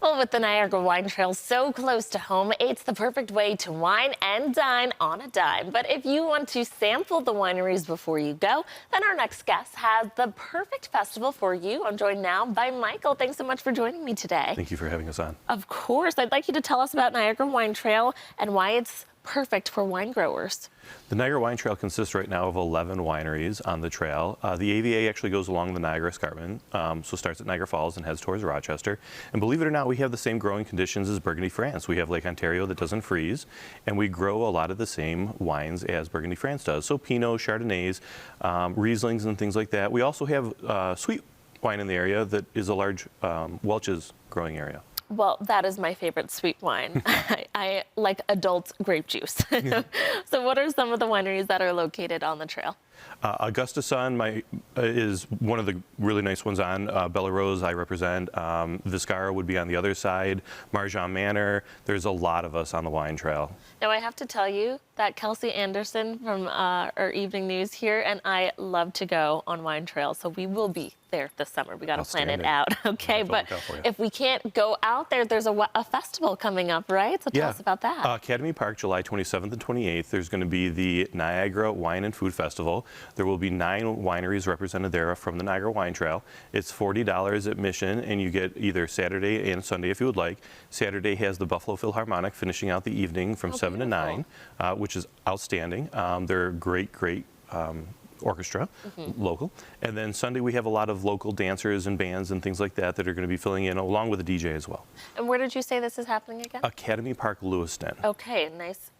Well, with the Niagara Wine Trail so close to home, it's the perfect way to wine and dine on a dime. But if you want to sample the wineries before you go, then our next guest has the perfect festival for you. I'm joined now by Michael. Thanks so much for joining me today. Thank you for having us on. Of course. I'd like you to tell us about Niagara Wine Trail and why it's perfect for wine growers. The Niagara Wine Trail consists right now of 11 wineries on the trail. The AVA actually goes along the Niagara Escarpment, so starts at Niagara Falls and heads towards Rochester. And believe it or not, we have the same growing conditions as Burgundy, France. We have Lake Ontario that doesn't freeze, and we grow a lot of the same wines as Burgundy, France does. So Pinot, Chardonnays, Rieslings, and things like that. We also have sweet wine in the area that is a large Welch's growing area. Well, that is my favorite sweet wine. I like adult grape juice. So what are some of the wineries that are located on the trail? Augusta Sun is one of the really nice ones on. Bella Rose I represent. Viscara would be on the other side. Marjan Manor. There's a lot of us on the wine trail. Now I have to tell you that Kelsey Anderson from our evening news here and I love to go on wine trail. So we will be there this summer. We got to plan it out. Okay, but if we can't go out there, there's a festival coming up, right? So tell us about that. Academy Park, July 27th and 28th. There's going to be the Niagara Wine and Food Festival. There will be 9 wineries represented there from the Niagara Wine Trail. It's $40 admission, and you get either Saturday and Sunday if you would like. Saturday has the Buffalo Philharmonic finishing out the evening from 7 to 9, which is outstanding. They're a great orchestra, local. And then Sunday we have a lot of local dancers and bands and things like that that are going to be filling in along with a DJ as well. And where did you say this is happening again? Academy Park, Lewiston. Okay, nice.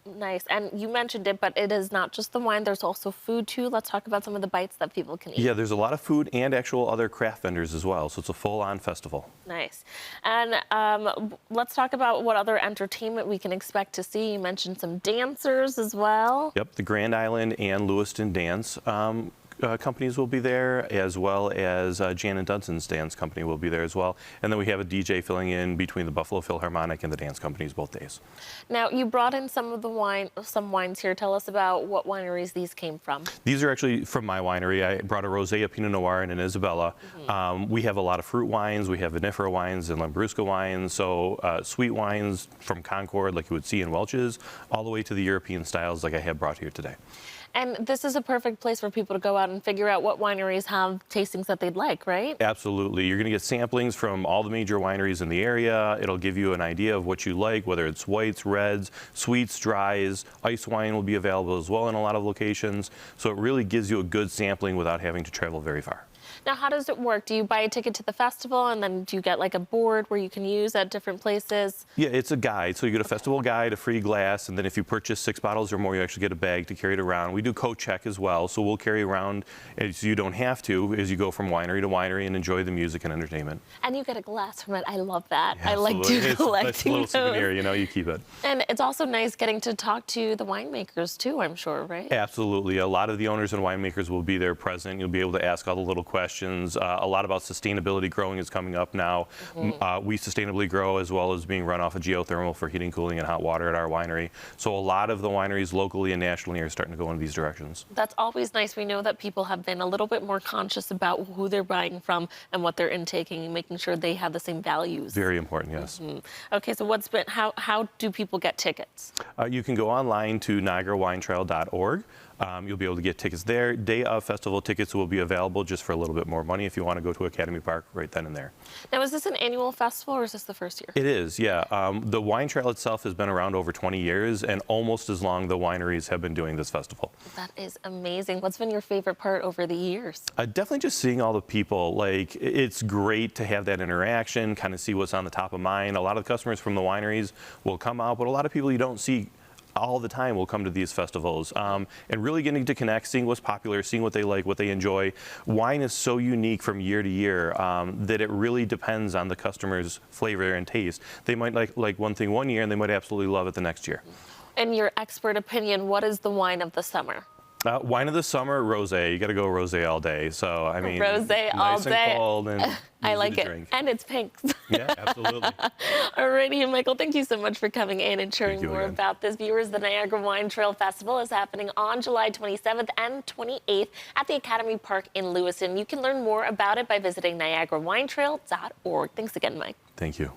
And you mentioned it, but it is not just the wine, there's also food too. Let's talk about some of the bites that people can eat. Yeah, there's a lot of food and actual other craft vendors as well, so it's a full-on festival. Nice. And let's talk about what other entertainment we can expect to see. You mentioned some dancers as well. Yep, the Grand Island and Lewiston Dance companies will be there, as well as Jan and Dunson's dance company will be there as well. And then we have a DJ filling in between the Buffalo Philharmonic and the dance companies both days. Now, you brought in some wines here. Tell us about what wineries these came from. These are actually from my winery. I brought a Rosé, a Pinot Noir, and an Isabella. We have a lot of fruit wines. We have vinifera wines and Lambrusco wines. So sweet wines from Concord, like you would see in Welch's, all the way to the European styles like I have brought here today. And this is a perfect place for people to go out and figure out what wineries have tastings that they'd like, right? Absolutely. You're going to get samplings from all the major wineries in the area. It'll give you an idea of what you like, whether it's whites, reds, sweets, dries. Ice wine will be available as well in a lot of locations. So it really gives you a good sampling without having to travel very far. Now, how does it work? Do you buy a ticket to the festival, and then do you get like a board where you can use at different places? Yeah, it's a guide. So you get a festival guide, a free glass, and then if you purchase 6 bottles or more, you actually get a bag to carry it around. We do co-check as well, so we'll carry around as you don't have to as you go from winery to winery and enjoy the music and entertainment. And you get a glass from it. I love that. Yeah, I like to collect those. It's a little souvenir, you know, you keep it. And it's also nice getting to talk to the winemakers too, I'm sure, right? Absolutely. A lot of the owners and winemakers will be there present. You'll be able to ask all the little questions. A lot about sustainability growing is coming up now. We sustainably grow as well as being run off of geothermal for heating, cooling, and hot water at our winery. So a lot of the wineries locally and nationally are starting to go in these directions. That's always nice. We know that people have been a little bit more conscious about who they're buying from and what they're intaking and making sure they have the same values. Very important, yes. Okay, so how do people get tickets? You can go online to niagarawinetrail.org. You'll be able to get tickets there. Day of festival tickets will be available just for a little bit more money if you want to go to Academy Park right then and there. Now, is this an annual festival or is this the first year? It is, yeah. The wine trail itself has been around over 20 years and almost as long the wineries have been doing this festival. That is amazing. What's been your favorite part over the years? Definitely just seeing all the people. Like, it's great to have that interaction, kind of see what's on the top of mind. A lot of the customers from the wineries will come out, but a lot of people you don't see all the time will come to these festivals and really getting to connect, seeing what's popular, seeing what they like, what they enjoy. Wine is so unique from year to year that it really depends on the customer's flavor and taste. They might like one thing one year and they might absolutely love it the next year. In your expert opinion, what is the wine of the summer? Wine of the summer, rosé. You got to go rosé all day. So I mean, rosé all day. Nice and cold and I like it, drink. And it's pink. Yeah, absolutely. Alrighty, Michael, thank you so much for coming in and sharing more about this. Viewers, the Niagara Wine Trail Festival is happening on July 27th and 28th at the Academy Park in Lewiston. You can learn more about it by visiting niagarawinetrail.org. Thanks again, Mike. Thank you.